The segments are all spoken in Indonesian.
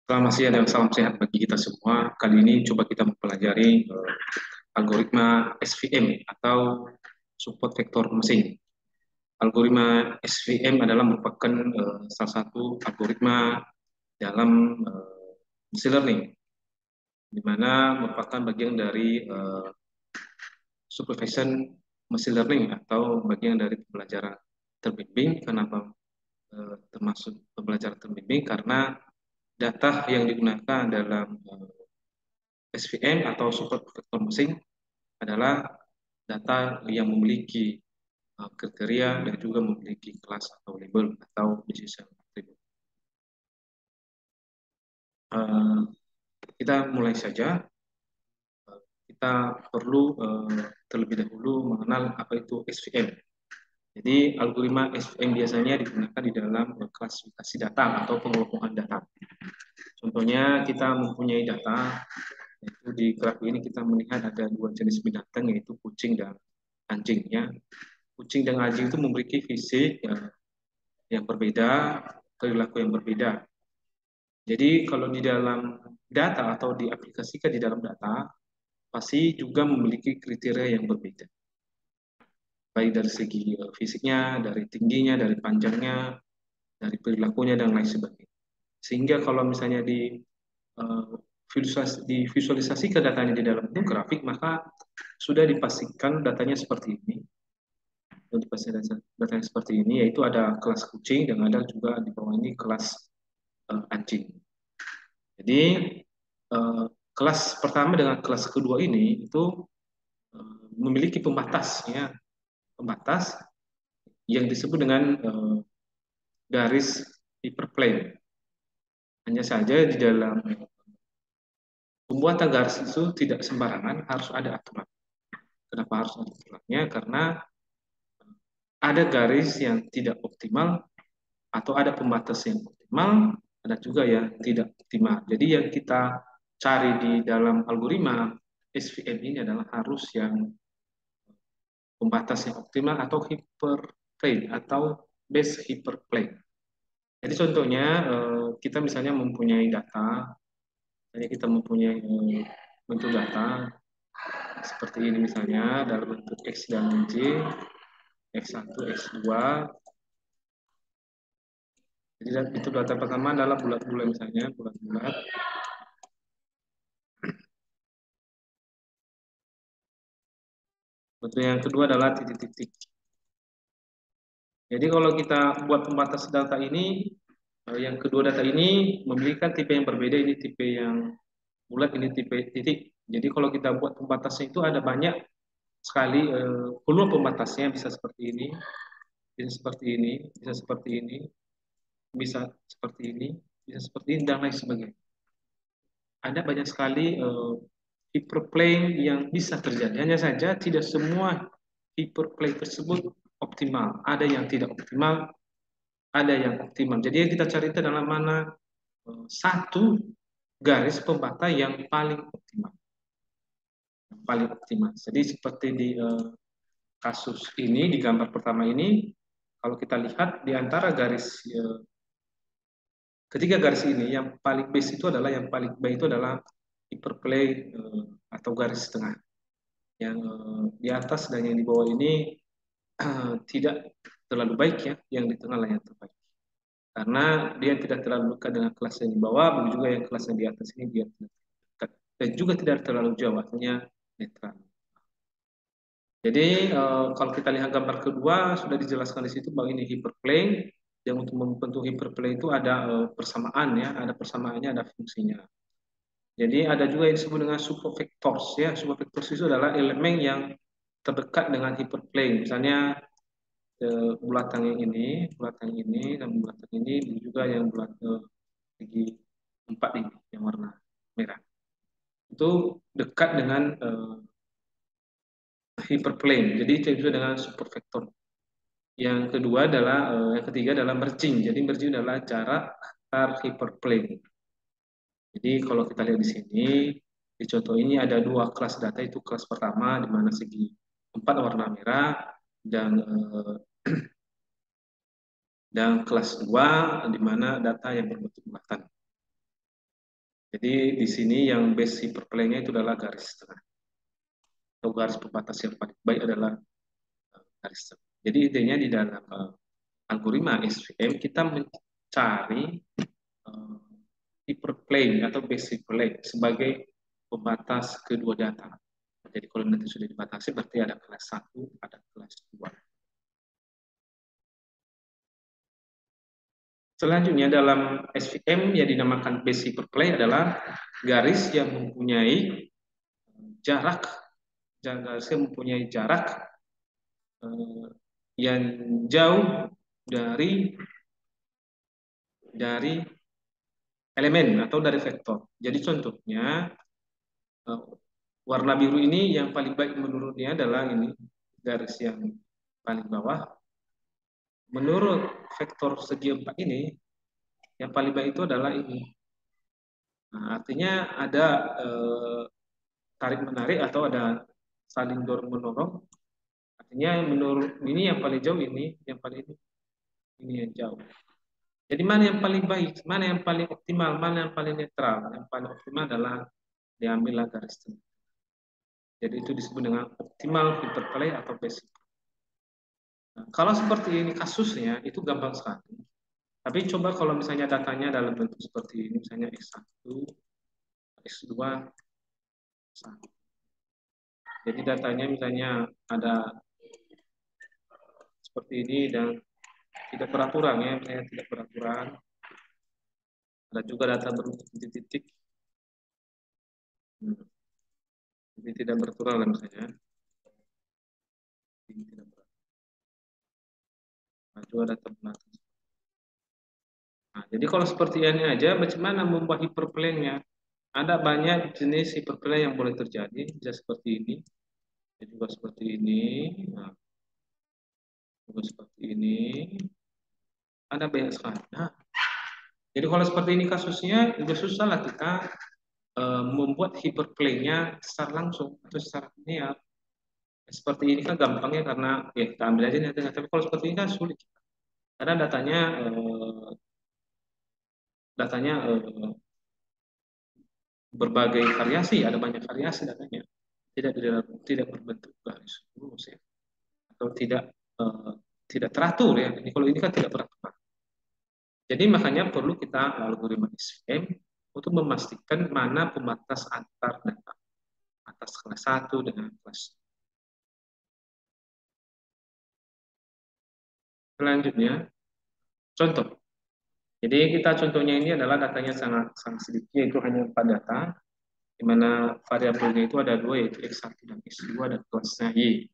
Selamat siang dan salam sehat bagi kita semua. Kali ini coba kita mempelajari algoritma SVM atau support vektor mesin. Algoritma SVM adalah merupakan salah satu algoritma dalam machine learning, di mana merupakan bagian dari supervision machine learning atau bagian dari pembelajaran terbimbing. Kenapa termasuk pembelajaran terbimbing? Karena data yang digunakan dalam SVM atau support vector mesin adalah data yang memiliki kriteria dan juga memiliki kelas atau label atau decision attribute. Eh, kita mulai saja. Kita perlu terlebih dahulu mengenal apa itu SVM. Jadi algoritma SVM biasanya digunakan di dalam klasifikasi data atau pengelompokan data. Contohnya kita mempunyai data, yaitu di grafik ini kita melihat ada dua jenis binatang yaitu kucing dan anjing ya. Kucing dan anjing itu memiliki fisik yang berbeda, perilaku yang berbeda. Jadi kalau di dalam data atau diaplikasikan di dalam data, pasti juga memiliki kriteria yang berbeda. Baik dari segi fisiknya, dari tingginya, dari panjangnya, dari perilakunya, dan lain sebagainya. Sehingga kalau misalnya uh, divisualisasikan datanya di dalam bentuk grafik, maka sudah dipastikan datanya seperti ini. Untuk datanya seperti ini, yaitu ada kelas kucing dan ada juga di bawah ini kelas anjing. Jadi eh, kelas pertama dengan kelas kedua ini itu memiliki pembatas ya, pembatas yang disebut dengan garis hyperplane. Hanya saja di dalam pembuatan garis itu tidak sembarangan, harus ada aturan. Kenapa harus ada aturannya? Karena ada garis yang tidak optimal atau ada pembatas yang optimal, ada juga yang tidak optimal. Jadi yang kita cari di dalam algoritma SVM ini adalah harus yang pembatas yang optimal atau hyperplane atau base hyperplane. Jadi contohnya kita misalnya mempunyai data, misalnya kita mempunyai bentuk data seperti ini misalnya dalam bentuk X dan Y, X1, X2. Jadi itu data pertama adalah bulat-bulat misalnya, bulat-bulat. Bentuk yang kedua adalah titik-titik. Jadi kalau kita buat pembatas data ini, yang kedua data ini memiliki tipe yang berbeda, ini tipe yang bulat, ini tipe titik. Jadi kalau kita buat pembatasnya itu ada banyak sekali peluang pembatasnya, bisa seperti ini, bisa seperti ini, bisa seperti ini, bisa seperti ini, bisa seperti ini, dan lain sebagainya. Ada banyak sekali hyperplane yang bisa terjadi. Hanya saja tidak semua hyperplane tersebut optimal. Ada yang tidak optimal, ada yang optimal. Jadi yang kita cari itu adalah mana satu garis pembatas yang paling optimal. Yang paling optimal. Jadi seperti di kasus ini, di gambar pertama ini, kalau kita lihat di antara garis ketiga garis ini, yang paling base itu adalah yang paling baik itu adalah hyperplane atau garis tengah. Yang di atas dan yang di bawah ini tidak terlalu baik ya, yang di tengah lah yang terbaik. Karena dia tidak terlalu dekat dengan kelas yang di bawah, begitu juga yang kelas yang di atas ini dia tidak dekat. Dan juga tidak terlalu jauh, artinya netral. Jadi kalau kita lihat gambar kedua sudah dijelaskan di situ bahwa ini hyperplane. Yang untuk membentuk hyperplane itu ada persamaan ya, ada persamaannya, ada fungsinya. Jadi ada juga yang disebut dengan supervectors ya. Supervectors itu adalah elemen yang terdekat dengan hyperplane. Misalnya bulatan yang ini, bulatan ini, dan bulatan ini, dan juga yang bulat segi empat ini, yang warna merah. Itu dekat dengan hyperplane. Jadi itu disebut dengan supervector. Yang kedua adalah, yang ketiga adalah merging. Jadi merging adalah jarak antar hyperplane. Jadi kalau kita lihat di sini, di contoh ini ada dua kelas data, itu kelas pertama di mana segi empat warna merah dan kelas 2 di mana data yang berbentuk bulatan. Jadi di sini yang base hyperplane-nya itu adalah garis tengah. Atau garis pembatas yang paling baik adalah garis tengah. Jadi intinya di dalam algoritma SVM kita mencari uh, hyperplane atau base hyperplane sebagai pembatas kedua data. Jadi kalau nanti sudah dibatasi berarti ada kelas 1, ada kelas 2. Selanjutnya dalam SVM yang dinamakan base hyperplane adalah garis yang mempunyai jarak, garis yang mempunyai jarak eh, yang jauh dari elemen atau dari vektor. Jadi contohnya eh, warna biru ini yang paling baik menurutnya adalah ini garis yang paling bawah. Menurut vektor segi empat ini yang paling baik itu adalah ini. Nah, artinya ada tarik menarik atau ada saling dorong menorong. Artinya menurut ini yang paling jauh yang paling ini yang jauh. Jadi mana yang paling baik, mana yang paling optimal, mana yang paling netral. Yang paling optimal adalah diambil garis tengah. Jadi itu disebut dengan optimal interplay atau basic. Nah, kalau seperti ini kasusnya itu gampang sekali. Tapi coba kalau misalnya datanya dalam bentuk seperti ini, misalnya X1, X2, X1. Jadi datanya misalnya ada seperti ini dan tidak beraturan ya, misalnya tidak beraturan. Ada juga data berbentuk titik-titik. Jadi tidak beraturan lah misalnya. Ini tidak beraturan. Nah, juga data beraturan. Nah, jadi kalau seperti ini aja, bagaimana membuat hyperplane-nya? Ada banyak jenis hyperplane yang boleh terjadi, bisa seperti ini, dan juga seperti ini, nah, juga seperti ini, ada banyak sekali. Nah, jadi kalau seperti ini kasusnya, juga susah lah kita membuat hyperplane-nya secara langsung atau secara linear. Seperti ini kan gampangnya karena ya kita ambil aja nanti. Tapi kalau seperti ini kan sulit, karena datanya berbagai variasi, ada banyak variasi datanya. Tidak berbentuk garis lurus ya, atau eh, tidak teratur ya. Ini kalau ini kan tidak teratur. Jadi makanya perlu kita algoritma SVM untuk memastikan mana pembatas antar data atas kelas 1 dengan kelas. Selanjutnya, contoh. Jadi kita contohnya ini adalah datanya sangat sangat sedikit, yaitu hanya 4 data, di mana variabelnya itu ada dua, yaitu X1 dan X2 dan kelasnya Y.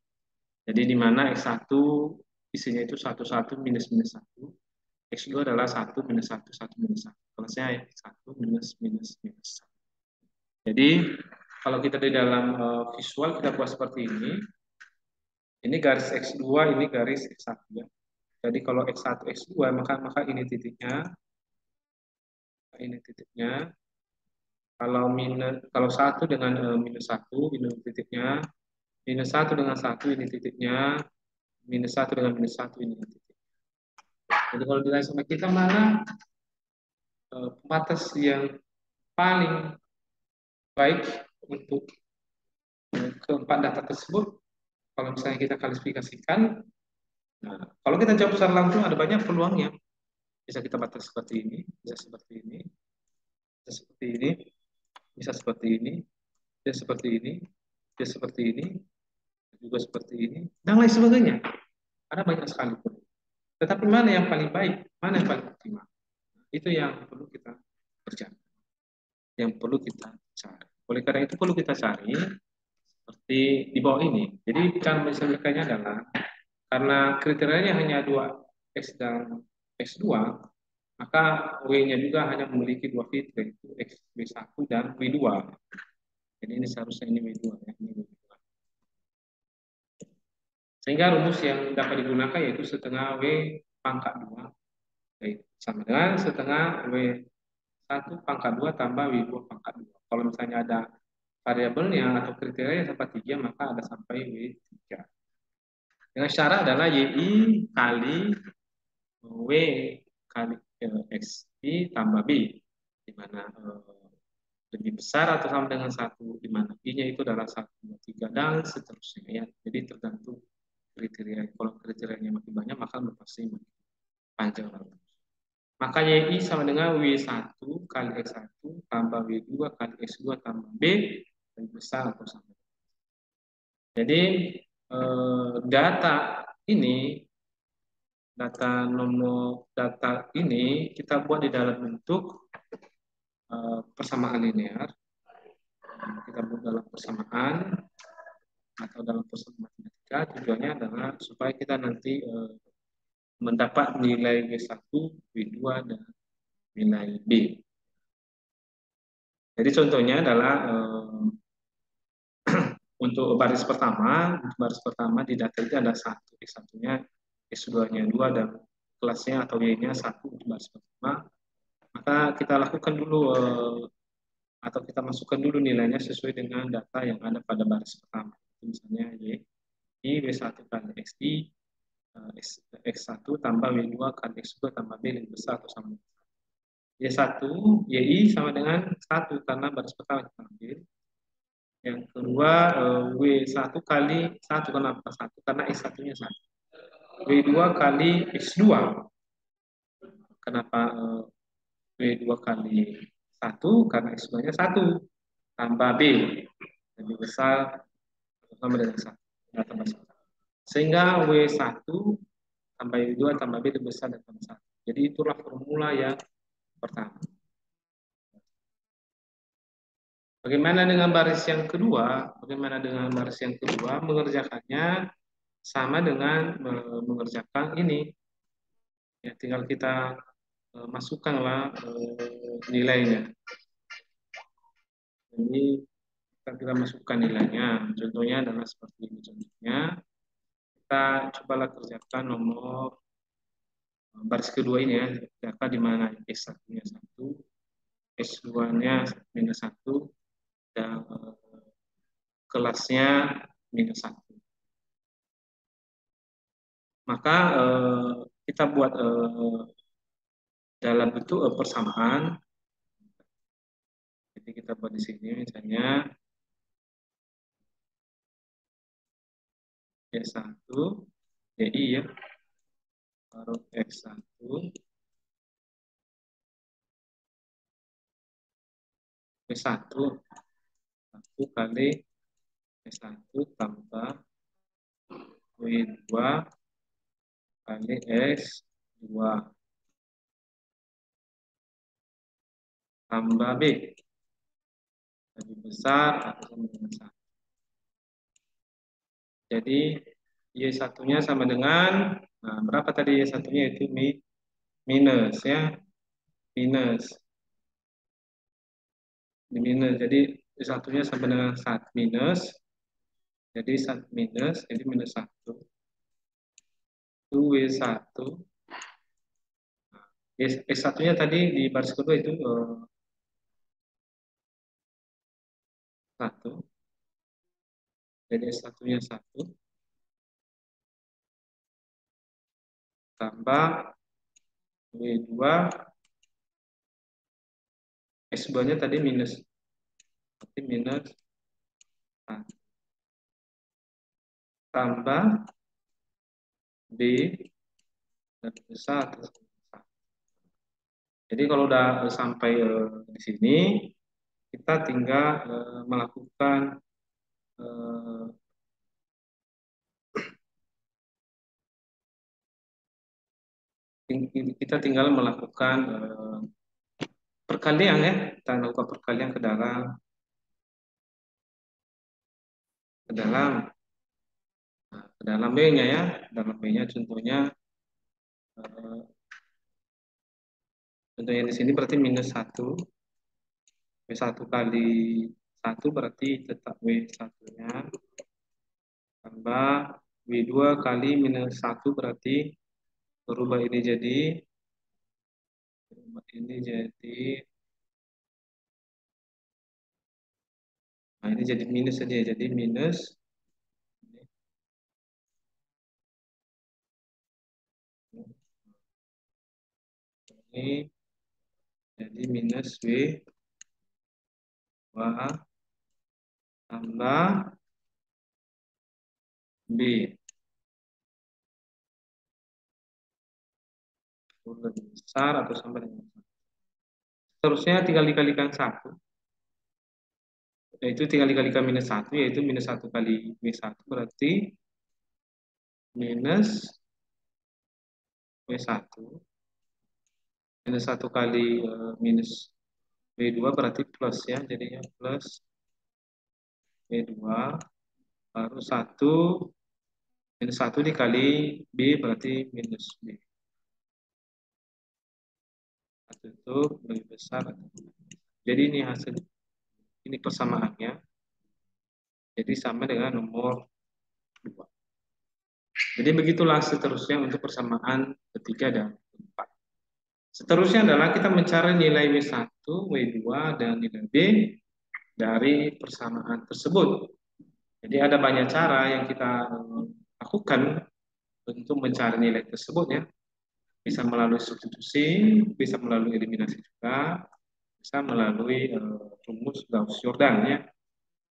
Jadi di mana X1 isinya itu 1, 1, minus, minus 1. X2 adalah 1, minus 1, 1, minus 1. Kelasnya X1, minus, minus, minus 1. Jadi kalau kita di dalam visual kita buat seperti ini garis X2, ini garis X1 ya. Jadi kalau X1, X2 maka ini titiknya. Kalau 1 dengan minus 1, ini titiknya. Minus 1 dengan 1, ini titiknya. Minus 1 dengan minus 1, ini titiknya. Jadi kalau dilihat sama kita mana pembatas yang paling baik untuk keempat data tersebut, kalau misalnya kita klasifikasikan, nah, kalau kita jawab secara langsung ada banyak peluangnya. Bisa kita batas seperti ini, bisa seperti ini, bisa seperti ini, bisa seperti ini, bisa seperti ini, bisa seperti ini, juga seperti ini, dan lain sebagainya. Ada banyak sekali. Tetapi mana yang paling baik, mana yang paling optimal? Itu yang perlu kita kerjakan, yang perlu kita cari. Oleh karena itu perlu kita cari seperti di bawah ini. Jadi cara menyelesaikannya adalah karena kriterianya hanya dua X dan X2, maka W-nya juga hanya memiliki dua fitur, yaitu XB1 dan W2. Jadi ini seharusnya ini W2 ya. Ini W2. Sehingga rumus yang dapat digunakan yaitu setengah W pangkat 2. Sama dengan setengah W1 pangkat 2 tambah W2 pangkat 2. Kalau misalnya ada variabelnya atau kriteria sampai 3, maka ada sampai W3. Dengan syarat adalah YI kali W kali XI tambah B, di mana lebih besar atau sama dengan satu, di mana I-nya itu adalah 1, 2, 3, dan seterusnya ya. Jadi tergantung kriteria. Kalau kriterianya makin banyak, maka pasti makin panjang. Makanya I sama dengan W1 kali X1 tambah W2 kali X2 tambah B lebih besar atau sama. Jadi data ini, data ini kita buat di dalam bentuk persamaan linear. Kita buat dalam persamaan atau dalam persamaan matematika, tujuannya adalah supaya kita nanti mendapat nilai W1, W2, dan nilai B. Jadi contohnya adalah untuk baris pertama di data itu ada satu, X1-nya, X2-nya 2, dan kelasnya atau Y-nya 1 untuk baris pertama. Maka kita lakukan dulu atau kita masukkan dulu nilainya sesuai dengan data yang ada pada baris pertama. Misalnya Y, I W1 kali XI, X1 tambah W2 kali X2 tambah B lebih besar atau sama. Y1, YI sama dengan 1 karena baris pertama kita ambil. Yang kedua, W1 kali 1, kenapa 1? Karena X1-nya 1. W2 kali X2, kenapa W2 kali 1? Karena X2-nya 1. Tambah B, lebih besar atau sama dengan 1. Sehingga W1 tambah W2 tambah B lebih besar dan tambah 1. Jadi itulah formula yang pertama. Bagaimana dengan baris yang kedua? Bagaimana dengan baris yang kedua? Mengerjakannya sama dengan mengerjakan ini. Ya, tinggal kita masukkanlah nilainya. Jadi kita masukkan nilainya. Contohnya adalah seperti ini. Contohnya kita cobalah kerjakan nomor baris kedua ini ya. Data di mana S1-nya 1, S2-nya minus 1, dan kelasnya minus 1. Maka kita buat dalam bentuk persamaan. Jadi kita buat di sini misalnya Y1, YI ya, baru X1, W1, 1 kali S1 tambah W2 kali S2 tambah B lebih besar atau sama dengan 1. Jadi Y1-nya sama dengan, nah berapa tadi Y1-nya itu minus ya, minus. Minus, jadi Y1-nya sama dengan 1 minus, jadi 1 minus, jadi minus 1. Itu W1. S1-nya tadi di baris kedua itu 1. Jadi S1-nya 1 tambah W2, S2-nya tadi minus. Berarti minus 1. Tambah B lebih besar atau sama dengan 1. Jadi kalau udah sampai di sini, kita tinggal melakukan eh, kita tinggal melakukan perkalian ya, kita lakukan perkalian ke dalam ke dalam B-nya ya, dalam B-nya contohnya di sini berarti minus 1, W1 kali 1 berarti tetap W1-nya tambah W2 kali minus 1 berarti berubah ini jadi, nah ini jadi minus saja, jadi minus ini jadi minus W2 2 tambah B. Lebih besar atau sama dengan 1. Seterusnya tinggal dikalikan 1. Yaitu tinggal dikalikan minus 1, yaitu minus 1 kali W1 berarti minus W1. Minus 1 kali minus W2 berarti plus ya, jadinya plus W2 baru 1 minus 1 dikali B berarti minus B. 1 itu lebih besar. Jadi ini hasil, ini persamaannya. Jadi sama dengan nomor 2. Jadi begitulah seterusnya untuk persamaan ketiga dan keempat. Seterusnya adalah kita mencari nilai W1, W2, dan nilai B dari persamaan tersebut. Jadi ada banyak cara yang kita lakukan untuk mencari nilai tersebut ya. Bisa melalui substitusi, bisa melalui eliminasi juga, bisa melalui rumus Gauss-Jordan ya.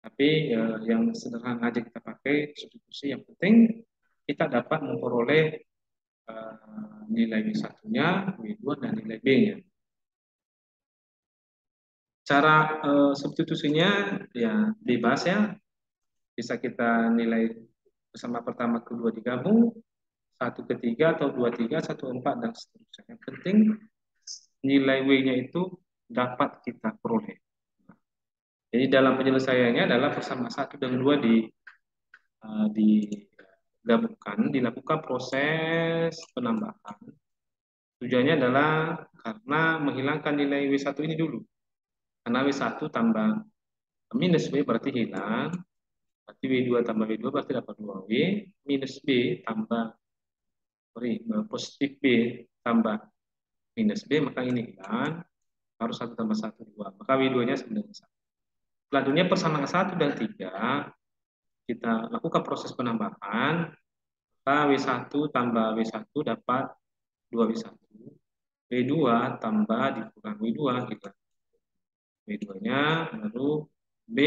Tapi yang sederhana aja kita pakai substitusi. Yang penting kita dapat memperoleh nilai W1-nya, W2, dan nilai B-nya. Cara substitusinya ya bebas ya. Bisa kita nilai bersama pertama kedua digabung, 1 ke 3 atau 2 3, 1 4 dan seterusnya. Yang penting nilai W-nya itu dapat kita peroleh. Jadi dalam penyelesaiannya adalah bersama 1 dan 2 digabungkan, dilakukan proses penambahan. Tujuannya adalah karena menghilangkan nilai W1 ini dulu. Karena W1 tambah minus W berarti hilang. Berarti W2 tambah W2 berarti dapat 2W. Minus B tambah, positif B tambah minus B, maka ini hilang. Harus 1 tambah 1, 2. Maka W2-nya sama dengan 1. Selanjutnya persamaan 1 dan 3, kita lakukan proses penambahan. Maka W1 tambah W1 dapat 2W1. W2 tambah dikurang W2, gitu. W2-nya baru B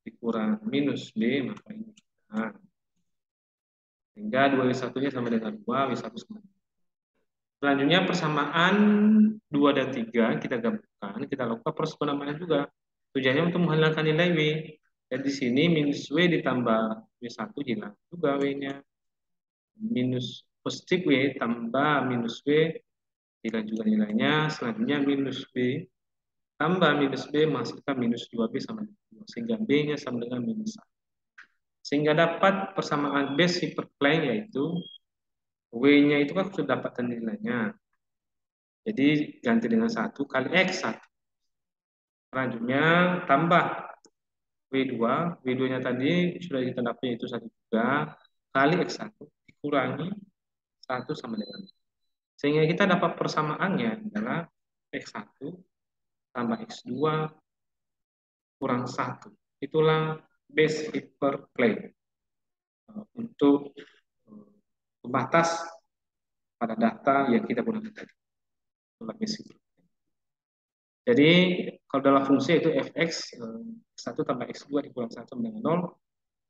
dikurang minus B, maka ini. Nah, sehingga 2W1-nya sama dengan 2, W1 sama dengan 2. Selanjutnya persamaan 2 dan 3 kita gabungkan, kita lakukan proses penambahan juga. Tujuannya untuk menghilangkan nilai W. Dan di sini minus W ditambah W1 hilang juga W-nya. Minus positif W tambah minus W hilang juga nilainya. Selanjutnya minus B tambah minus B menghasilkan minus 2B sama dengan 2. Sehingga B-nya sama dengan minus 1. Sehingga dapat persamaan base hyperplane, yaitu W-nya itu kan sudah dapat nilainya. Jadi ganti dengan 1 kali X1. Selanjutnya tambah W2. W2-nya tadi sudah kita dapat, yaitu 1 juga. Kali X1 dikurangi 1 sama dengan 1. Sehingga kita dapat persamaannya adalah X1 tambah X2 kurang 1. Itulah base hyperplane untuk pembatas pada data yang kita gunakan tadi. Itulah base hyperplane. Jadi kalau dalam fungsi itu fx 1 tambah x2 dikurang 1 sama dengan 0.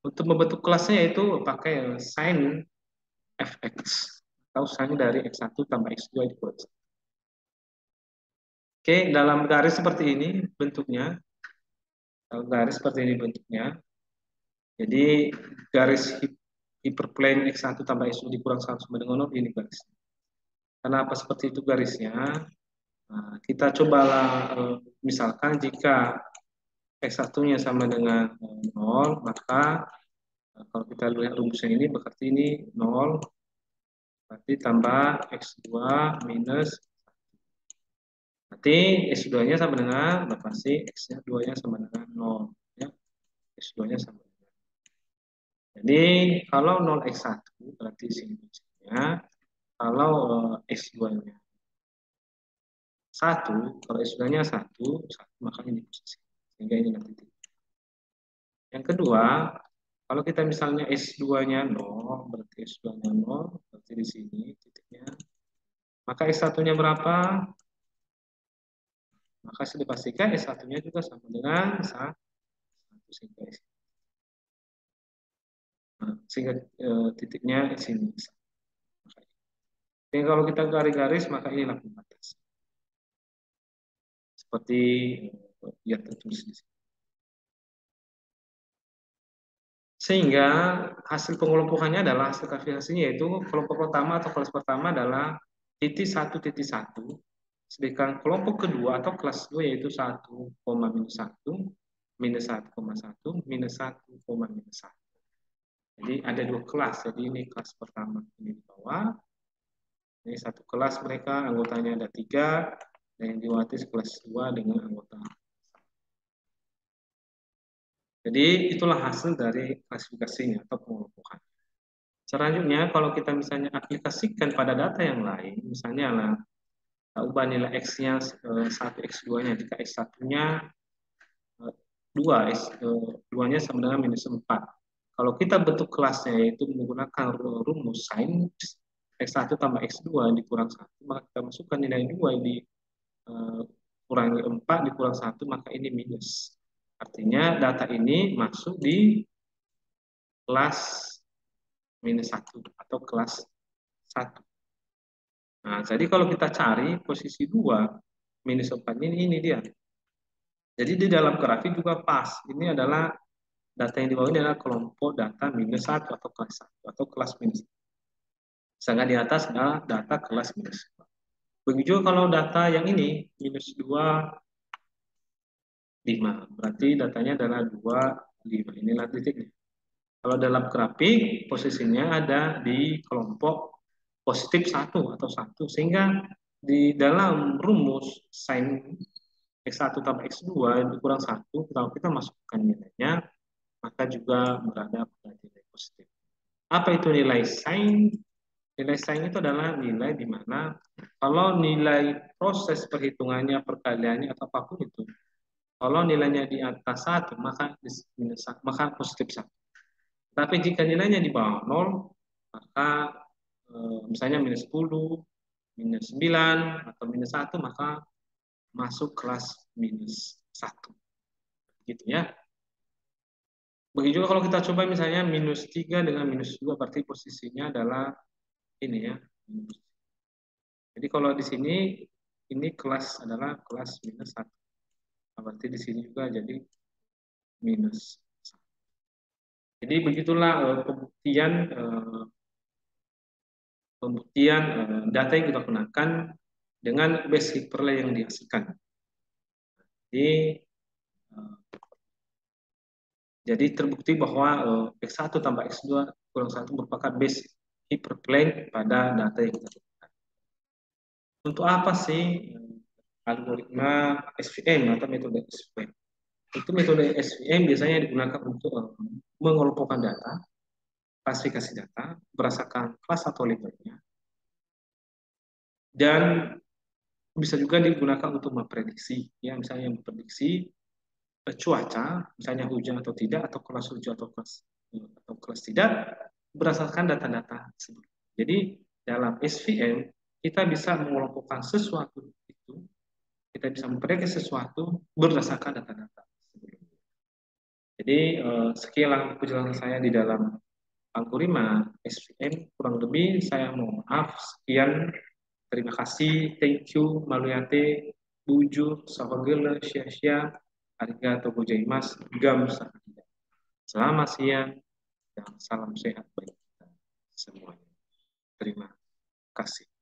Untuk membentuk kelasnya yaitu pakai sin fx atau sin dari x1 tambah x2 dikurang 1. Oke, dalam garis seperti ini bentuknya. Garis seperti ini bentuknya. Jadi garis hyperplane x1 tambah x2 dikurang 1 sama dengan 0, ini garisnya. Kenapa seperti itu garisnya? Nah, kita cobalah misalkan jika X1-nya sama dengan 0, maka kalau kita lihat rumusnya ini berarti ini 0, berarti tambah X2 minus 1. Berarti X2-nya sama dengan, pasti X2-nya sama dengan 0. Ya. X2-nya sama dengan 0. Jadi kalau 0X1 berarti sini rumusnya. Kalau X2-nya 1, kalau X2-nya 1, maka ini posisi. Sehingga ini nanti. Yang kedua, kalau kita misalnya S2-nya 0, berarti S2-nya 0, berarti di sini titiknya. Maka S1-nya berapa? Maka sudah dipastikan S1-nya juga sama dengan S1 sehingga titiknya di sini. Jadi kalau kita garis-garis maka inilah pembatas. Seperti yang tertulis di sini. Sehingga hasil pengelompokannya adalah hasil klasifikasinya yaitu kelompok pertama atau kelas pertama adalah titik 1,1, sedangkan kelompok kedua atau kelas 2 yaitu 1, minus 1, minus 1,1, minus 1, minus 1. Jadi ada dua kelas, jadi ini kelas pertama ini di bawah. Ini satu kelas mereka, anggotanya ada 3, dan yang diwatis kelas 2 dengan anggota. Jadi itulah hasil dari klasifikasinya atau pengelompokan. Selanjutnya, kalau kita misalnya aplikasikan pada data yang lain, misalnya lah ubah nilai X-nya 1, X2-nya, jika X1-nya 2, X2-nya sama dengan minus 4. Kalau kita bentuk kelasnya yaitu menggunakan rumus sin X1 tambah X2 dikurang 1, maka kita masukkan nilai 2 di kurangi 4 dikurang 1, maka ini minus. Artinya data ini masuk di kelas minus 1 atau kelas 1. Nah, jadi kalau kita cari posisi 2 minus 4 ini dia. Jadi di dalam grafik juga pas. Ini adalah data yang di bawah ini adalah kelompok data minus 1 atau kelas 1 atau kelas minus 1. Sedangkan di atas adalah data kelas minus 2. Begitu juga kalau data yang ini minus 2, 5. Berarti datanya adalah 2, 5. Inilah titiknya. Kalau dalam grafik posisinya ada di kelompok positif 1 atau 1. Sehingga di dalam rumus sin X1 tambah X2 dikurang 1, kalau kita masukkan nilainya, maka juga berada pada nilai positif. Apa itu nilai sin? Nilai sin itu adalah nilai di mana kalau nilai proses perhitungannya, perkaliannya, atau apapun itu, kalau nilainya di atas 1, maka minus 1, maka positif 1. Tapi jika nilainya di bawah 0, maka misalnya minus 10, minus 9, atau minus 1, maka masuk kelas minus 1. Gitu ya. Begitu juga kalau kita coba misalnya minus 3 dengan minus 2, berarti posisinya adalah ini ya. Jadi kalau di sini, ini kelas adalah kelas minus 1. Berarti di sini juga jadi minus 1. Jadi begitulah pembuktian data yang kita gunakan dengan base Hipperley yang dihasilkan. Jadi terbukti bahwa X1 tambah X2 kurang 1 merupakan base hyperplane pada data yang kita gunakan. Untuk apa sih algoritma SVM atau metode SVM? Itu metode SVM biasanya digunakan untuk mengelompokkan data, klasifikasi data, berdasarkan kelas atau labelnya, dan bisa juga digunakan untuk memprediksi, ya misalnya memprediksi cuaca, misalnya hujan atau tidak, atau kelas hujan atau kelas tidak, berdasarkan data-data tersebut. Jadi dalam SVM kita bisa mengelompokkan sesuatu itu, kita bisa memprediksi sesuatu berdasarkan data-data sebelumnya. Jadi sekian penjelasan saya di dalam algoritma SVM. Kurang lebih saya mohon maaf. Sekian. Terima kasih. Thank you. Maluyate. Buju. Sawagele. Sia-sia. Arigatou gozaimasu. Gamsahamnida. Selamat siang dan salam sehat bagi kita semuanya. Terima kasih.